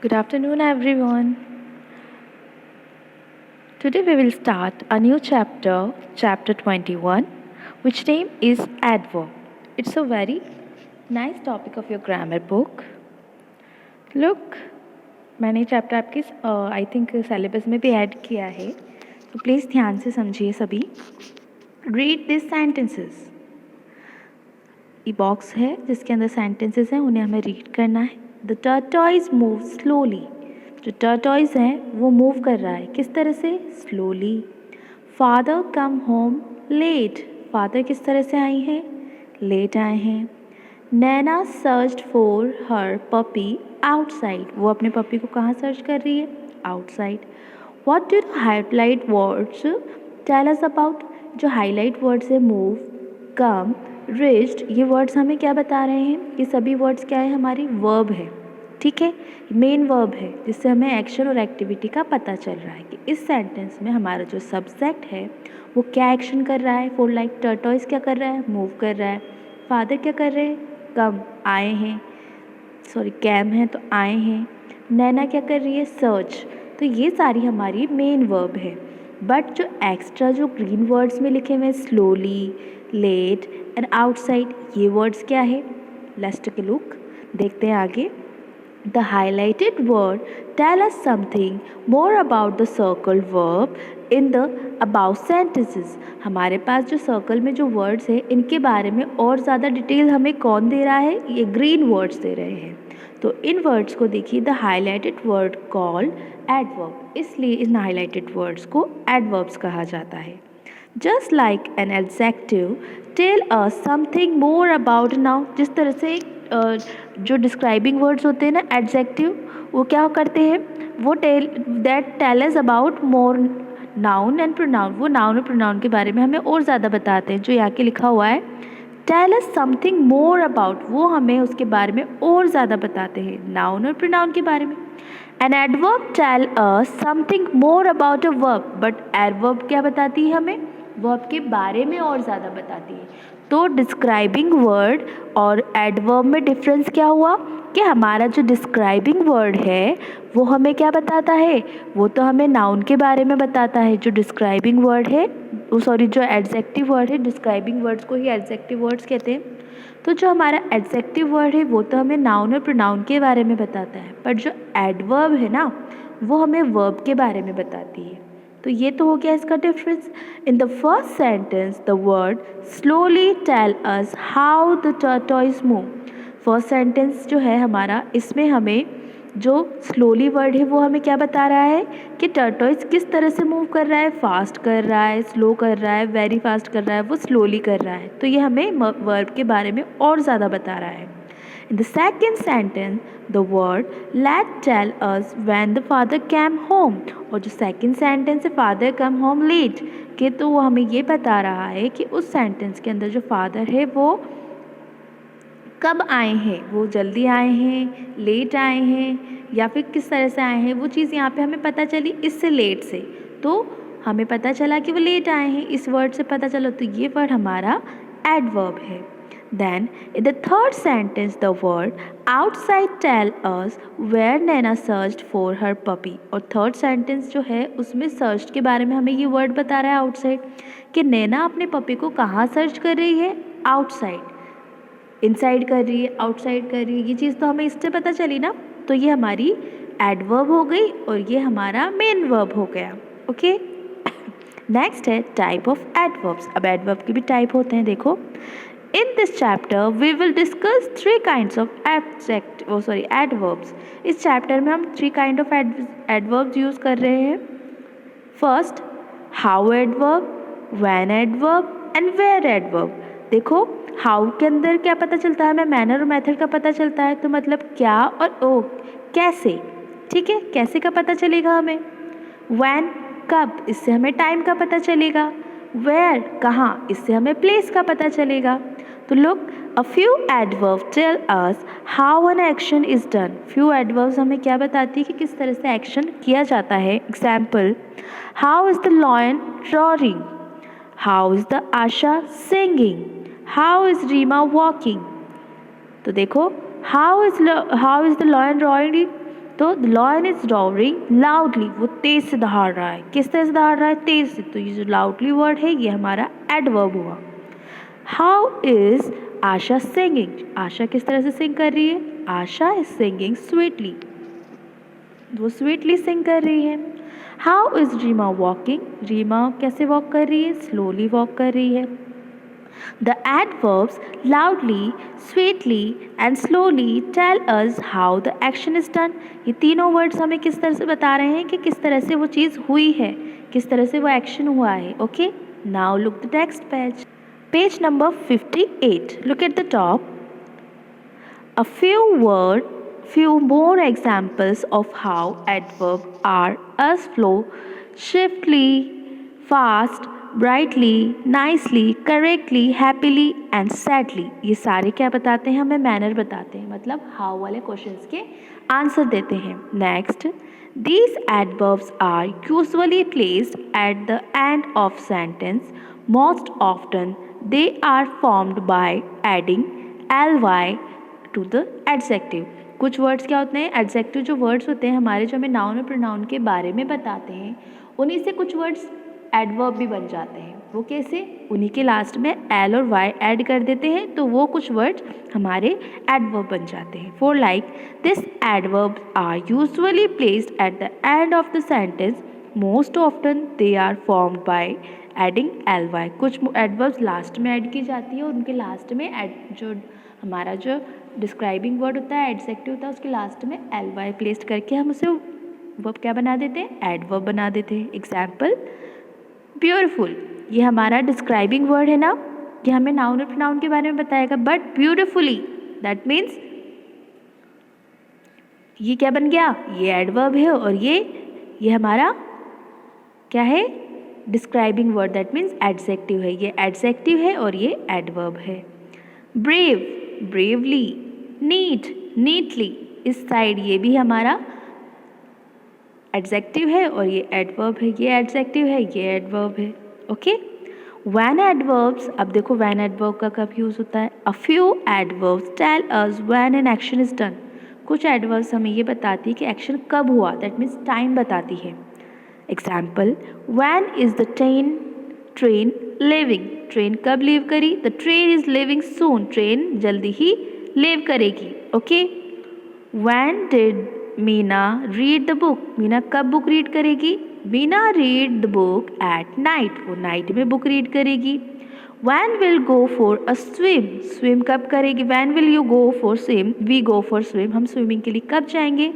Good afternoon, everyone. Today we will start a new chapter, chapter 21, which name is adverb. It's a very nice topic of your grammar book. Look, मैंने chapter आपके I think syllabus में भी add किया है, तो please ध्यान से समझिए सभी. Read this sentences. ये बॉक्स है जिसके अंदर सेंटेंसेस हैं, उन्हें हमें रीड करना है. The tortoise move slowly. जो टर्टॉइज है वो मूव कर रहा है, किस तरह से? Slowly. Father come home late. Father किस तरह से आई हैं? लेट आए हैं. Naina search for her puppy outside. वो अपने पपी को कहाँ सर्च कर रही है? Outside. What do highlight words tell us about. जो हाईलाइट वर्ड्स है मूव, कम, रिच्ड, ये वर्ड्स हमें क्या बता रहे हैं? ये सभी वर्ड्स क्या है? हमारी वर्ब है. ठीक है, मेन वर्ब है जिससे हमें एक्शन और एक्टिविटी का पता चल रहा है कि इस सेंटेंस में हमारा जो सब्जेक्ट है वो क्या एक्शन कर रहा है. फॉर लाइक टर्टॉइज क्या कर रहा है? मूव कर रहा है. फादर क्या कर रहे हैं? कम, आए हैं. सॉरी, कैम है तो आए हैं. नैना क्या कर रही है? सर्च. तो ये सारी हमारी मेन वर्ब है. बट जो एक्स्ट्रा जो ग्रीन वर्ड्स में लिखे हुए हैं, स्लोली, लेट एंड आउटसाइड, ये वर्ड्स क्या है? Let's take a look. देखते हैं आगे. The highlighted word tell us something more about the circle verb in the above sentences. हमारे पास जो सर्कल में जो वर्ड्स है इनके बारे में और ज़्यादा डिटेल हमें कौन दे रहा है? ये ग्रीन वर्ड्स दे रहे हैं. तो इन वर्ड्स को देखिए. The highlighted word called adverb. इसलिए इन हाईलाइटेड वर्ड्स को एडवर्ब्स कहा जाता है. Just like an adjective tell us something more about noun. जिस तरह से जो डिस्क्राइबिंग वर्ड्स होते हैं ना, एडजेक्टिव, वो क्या करते हैं? वो tell us about more noun and pronoun. वो नाउन और प्रोनाउन के बारे में हमें और ज़्यादा बताते हैं. जो यहाँ के लिखा हुआ है tell us something more about, वो हमें उसके बारे में और ज़्यादा बताते हैं, नाउन और प्रोनाउन के बारे में. An adverb tell us something more about a verb. But adverb क्या बताती है हमें? वर्ब के बारे में और ज़्यादा बताती है. तो डिस्क्राइबिंग वर्ड और एडवर्ब में डिफरेंस क्या हुआ कि हमारा जो डिस्क्राइबिंग वर्ड है वो हमें क्या बताता है? वो तो हमें नाउन के बारे में बताता है. जो डिस्क्राइबिंग वर्ड है, जो एडजेक्टिव वर्ड है, डिस्क्राइबिंग वर्ड्स को ही एडजेक्टिव वर्ड्स कहते हैं. तो जो हमारा एडजेक्टिव वर्ड है वो तो हमें नाउन और प्रोनाउन के बारे में बताता है. बट जो एडवर्ब है ना, वो हमें वर्ब के बारे में बताती है. तो ये तो हो गया इसका difference. In the first sentence the word slowly tell us how the tortoise move. First sentence जो है हमारा, इसमें हमें जो स्लोली वर्ड है वो हमें क्या बता रहा है कि टर्टॉइज किस तरह से मूव कर रहा है. फास्ट कर रहा है, स्लो कर रहा है, वेरी फास्ट कर रहा है, वो स्लोली कर रहा है. तो ये हमें वर्ब के बारे में और ज़्यादा बता रहा है. In the second sentence, the word let tell us when the father came home. और जो second sentence है father come home late, कि तो वो हमें ये बता रहा है कि उस sentence के अंदर जो father है वो कब आए हैं. वो जल्दी आए हैं, लेट आए हैं, या फिर किस तरह से आए हैं. वो चीज़ यहाँ पे हमें पता चली इससे लेट से. तो हमें पता चला कि वो लेट आए हैं, इस वर्ड से पता चला. तो ये वर्ड हमारा एडवर्ब है. Then, in the third sentence, the word outside tell us where Naina searched for her puppy. और थर्ड सेंटेंस जो है उसमें सर्च के बारे में हमें ये वर्ड बता रहा है आउटसाइड, कि नैना अपने पपी को कहाँ सर्च कर रही है? आउटसाइड. इनसाइड कर रही है, आउटसाइड कर रही है, ये चीज़ तो हमें इससे पता चली ना. तो ये हमारी एडवर्ब हो गई और ये हमारा मेन वर्ब हो गया. ओके, नेक्स्ट है टाइप ऑफ एडवर्ब्स. अब एडवर्ब के भी टाइप होते हैं. देखो, in this chapter we will discuss three kinds of adverbs. इस चैप्टर में हम three kind of adverbs use कर रहे हैं. First, how adverb, when adverb and where adverb. देखो, हाउ के अंदर क्या पता चलता है हमें? मैनर और मेथड का पता चलता है. तो मतलब क्या और ओ, कैसे. ठीक है, कैसे का पता चलेगा हमें. व्हेन, कब, इससे हमें टाइम का पता चलेगा. वेयर, कहाँ, इससे हमें प्लेस का पता चलेगा. तो look, a few adverb tell us how an action is done. Few adverbs हमें क्या बताती है कि किस तरह से एक्शन किया जाता है. Example, how is the lion roaring, how is the Asha singing, how is Reema walking. तो देखो, how is the lion roaring, तो the lion is roaring loudly, वो तेज से दहाड़ रहा है. किस तरह से दहाड़ रहा है? तेज से. तो ये जो लाउडली वर्ड है ये हमारा एडवर्ब हुआ. How is Asha singing? Asha किस तरह से सिंग कर रही है? आशा इज सिंगिंग स्वीटली, वो स्वीटली सिंग कर रही है. How is Reema walking? Reema कैसे वॉक कर रही है? स्लोली वॉक कर रही है. The adverbs loudly, sweetly and slowly tell us how the action is done. ये तीनों वर्ड्स हमें किस तरह से बता रहे हैं कि किस तरह से वो चीज़ हुई है, किस तरह से वो एक्शन हुआ है. Okay, now look the next page. Page number 58. Look at the top. A few more examples of how adverbs are as flow, swiftly, fast, brightly, nicely, correctly, happily and sadly. ये सारे क्या बताते हैं? हमें manner बताते हैं, मतलब how वाले क्वेश्चंस के आंसर देते हैं. Next, these adverbs are usually placed at the end of sentence. Most often they are formed by adding ly to the adjective. कुछ वर्ड्स क्या होते हैं? एडजेक्टिव जो वर्ड्स होते हैं हमारे, जो हमें नाउन और प्रोनाउन के बारे में बताते हैं, उन्हीं से कुछ वर्ड्स एडवर्ब भी बन जाते हैं. वो कैसे? उन्हीं के लास्ट में एल और वाई ऐड कर देते हैं तो वो कुछ वर्ड्स हमारे एडवर्ब बन जाते हैं. For like, this adverb are usually placed at the end of the sentence. Most often they are formed by adding L Y. कुछ एडवर्ब्स लास्ट में ऐड की जाती है और उनके लास्ट में जो हमारा जो डिस्क्राइबिंग वर्ड होता है, एडजेक्टिव होता है, उसके लास्ट में एल वाई प्लेस्ड करके हम उसे वर्ब क्या बना देते हैं? एडवर्ब बना देते हैं. Example, beautiful. ये हमारा डिस्क्राइबिंग वर्ड है ना, ये हमें नाउन और प्रोनाउन के बारे में बताएगा. बट ब्यूटीफुली, दैट मीन्स ये क्या बन गया? ये एडवर्ब है और ये हमारा क्या है? Describing word, that means adjective है. ये एडजेक्टिव है और ये एडवर्ब है. Brave, bravely. Neat, neatly. इस साइड ये भी हमारा एडजेक्टिव है और ये एडवर्ब है. ये एडजेक्टिव है, ये एडवर्ब है. Okay, when adverbs. अब देखो व्हेन एडवर्ब का कब यूज़ होता है? A few adverbs tell us when an action is done. कुछ एडवर्ब्स हमें ये बताती है कि एक्शन कब हुआ, दैट मीन्स टाइम बताती है. Example, when is the train leaving? Train कब लीव करी? The train is leaving soon. Train जल्दी ही लीव करेगी. Okay, when did Meena read the book? Meena कब बुक रीड करेगी? Meena read the book at night. वो नाइट में बुक रीड करेगी. When will go for a swim? Swim कब करेगी? When will you go for swim? We go for swim. हम swimming के लिए कब जाएंगे?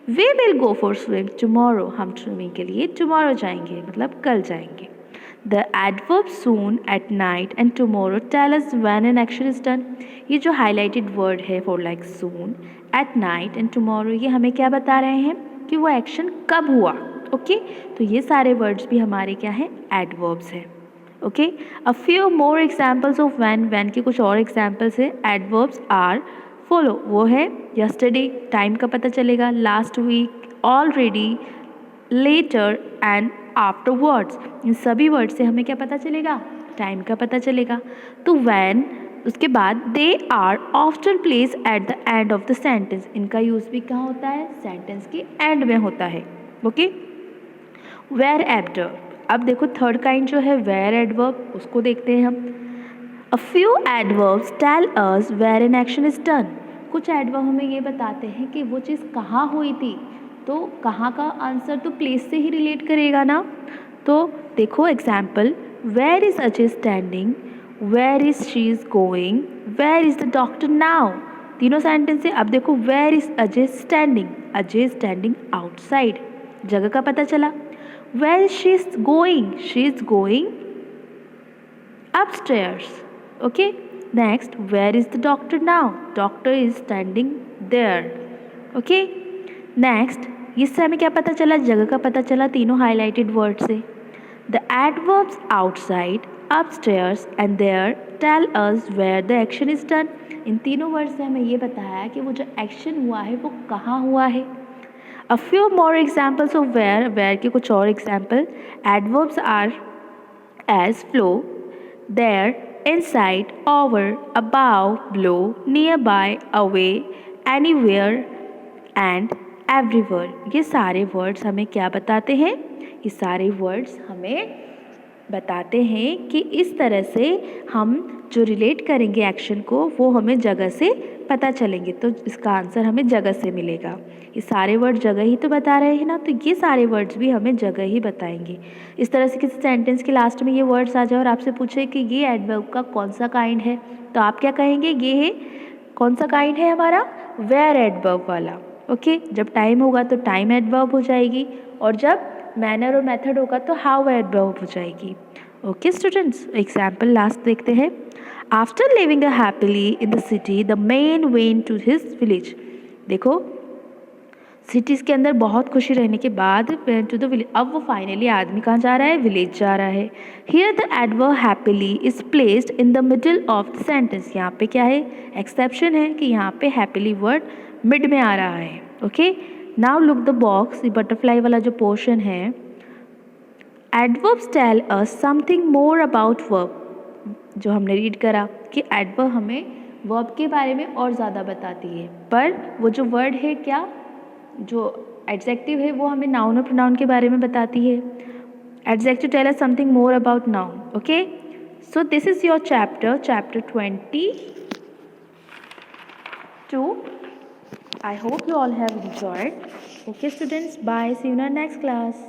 We will go for swim tomorrow. हम स्विमिंग के लिए टुमारो जाएंगे, मतलब कल जाएंगे. The adverb soon, at night and tomorrow tell us when an action is done. ये जो हाईलाइटेड वर्ड है for like soon, at night and tomorrow, ये हमें क्या बता रहे हैं कि वो एक्शन कब हुआ. ओके, तो ये सारे वर्ड्स भी हमारे क्या हैं? एडवर्ब्स हैं. Okay, a few more examples of when. When के कुछ और एग्जाम्पल्स है. एडवर्ब्स आर फॉलो, वो है यस्टरडे, टाइम का पता चलेगा. Last week, already, later and afterwards. इन सभी वर्ड से हमें क्या पता चलेगा? टाइम का पता चलेगा. तो व्हेन, उसके बाद they are often place at the end of the sentence. इनका यूज़ भी कहाँ होता है? सेंटेंस के एंड में होता है. Okay, where adverb. अब देखो थर्ड काइंड जो है वेयर एडवर्ब, उसको देखते हैं हम. A few adverbs tell us where an action is done. कुछ एडवर्ब हमें ये बताते हैं कि वो चीज़ कहाँ हुई थी. तो कहाँ का आंसर तो प्लेस से ही रिलेट करेगा ना. तो देखो example, where is Ajay standing, where is she is going, where is the doctor now. तीनों सेंटेंस है. अब देखो where is Ajay standing, Ajay standing outside, जगह का पता चला. Where she is going upstairs. Okay, next, where is the doctor now? Doctor is standing there. Okay, next, इससे हमें क्या पता चला? जगह का पता चला तीनों हाईलाइटेड वर्ड से. The adverbs outside, upstairs and there tell us where the action is done. इन तीनों वर्ड से हमें ये बताया कि वो जो एक्शन हुआ है वो कहाँ हुआ है. A few more examples of where. Where के कुछ और example. Adverbs are as flow, there, inside, over, above, below, near by, away, anywhere and every word। ये सारे वर्ड्स हमें क्या बताते हैं? ये सारे वर्ड्स हमें बताते हैं कि इस तरह से हम जो रिलेट करेंगे एक्शन को वो हमें जगह से पता चलेंगे, तो इसका आंसर हमें जगह से मिलेगा। ये सारे वर्ड जगह ही तो बता रहे हैं ना, तो ये सारे वर्ड्स भी हमें जगह ही बताएंगे। इस तरह से किसी सेंटेंस के लास्ट में ये वर्ड्स आ जाए और आपसे पूछे कि ये एडवर्ब का कौन सा काइंड है, तो आप क्या कहेंगे? ये है कौन सा काइंड है हमारा? वेयर एडवर्ब वाला। ओके, जब टाइम होगा तो टाइम एडवर्ब हो जाएगी, और जब मैनर और मेथड होगा तो हाउ एडवर्ब हो जाएगी। ओके स्टूडेंट्स, एग्जाम्पल लास्ट देखते हैं। After living happily in the city the man went to his village. देखो, सिटीज़ के अंदर बहुत खुशी रहने के बाद वेंट टू द विलेज, अब वो फाइनली आदमी कहाँ जा रहा है? विलेज जा रहा है। Here the adverb happily is placed in the middle of the sentence. यहाँ पे क्या है? एक्सेप्शन है कि यहाँ पे हैप्पीली वर्ड मिड में आ रहा है। Okay, now look the box, ये बटरफ्लाई वाला जो पोर्शन है। Adverbs tell us something more about verb. जो हमने रीड करा कि एडवर्ब हमें वर्ब के बारे में और ज़्यादा बताती है, पर वो जो वर्ड है, क्या जो एडजेक्टिव है, वो हमें नाउन और प्रोनाउन के बारे में बताती है। Adjective tell us something more about noun. Okay, so this is your chapter 22। I hope you all have enjoyed. Okay students, bye, see you in our next class.